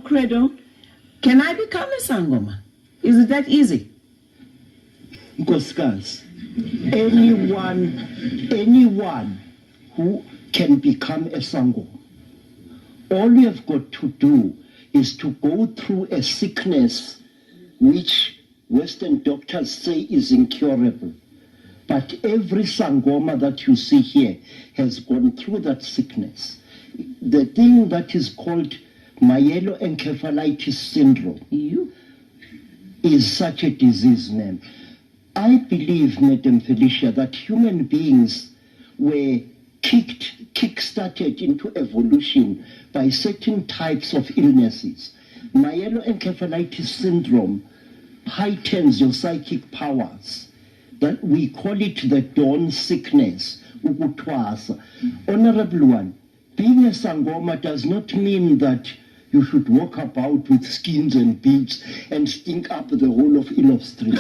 Credo, can I become a Sangoma? Is it that easy? Nkosikazi, anyone who can become a Sangoma, all you have got to do is to go through a sickness which Western doctors say is incurable. But every Sangoma that you see here has gone through that sickness. The thing that is called myeloencephalitis syndrome is such a disease name. I believe, Madam Felicia, that human beings were kick-started into evolution by certain types of illnesses. Myeloencephalitis syndrome heightens your psychic powers. That we call it the dawn sickness, ukutwasa. Honorable one, being a Sangoma does not mean that you should walk about with skins and beads and stink up the whole of Elof Street.